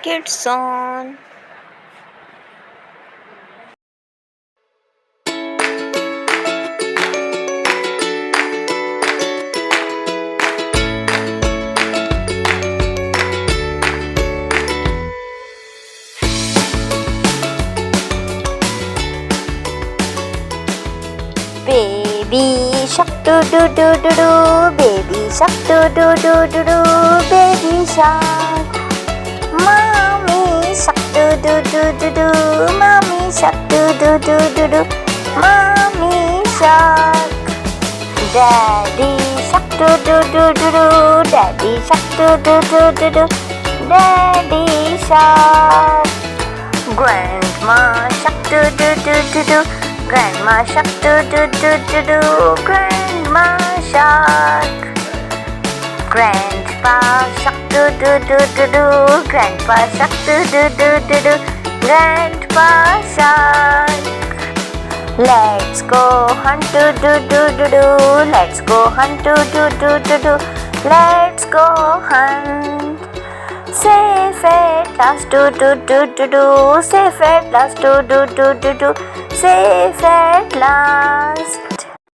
Kids on. Baby shark do do do do do, baby shark do do do do do, baby shark. Mommy shark do do do do do, mommy shark do do do do do, mommy shark. Daddy shark do do do do do, daddy shark do do do do do, daddy shark. Grandma shark do do do do do, grandma shark do do do do do, grandma shark. Grandpa shark do do do do do, grandpa shark do do do do do, grandpa shark. Let's go hunt do do do do do, let's go hunt do do do do do, let's go hunt. Safe at last do do do do do, safe at last do do do do do, safe at last.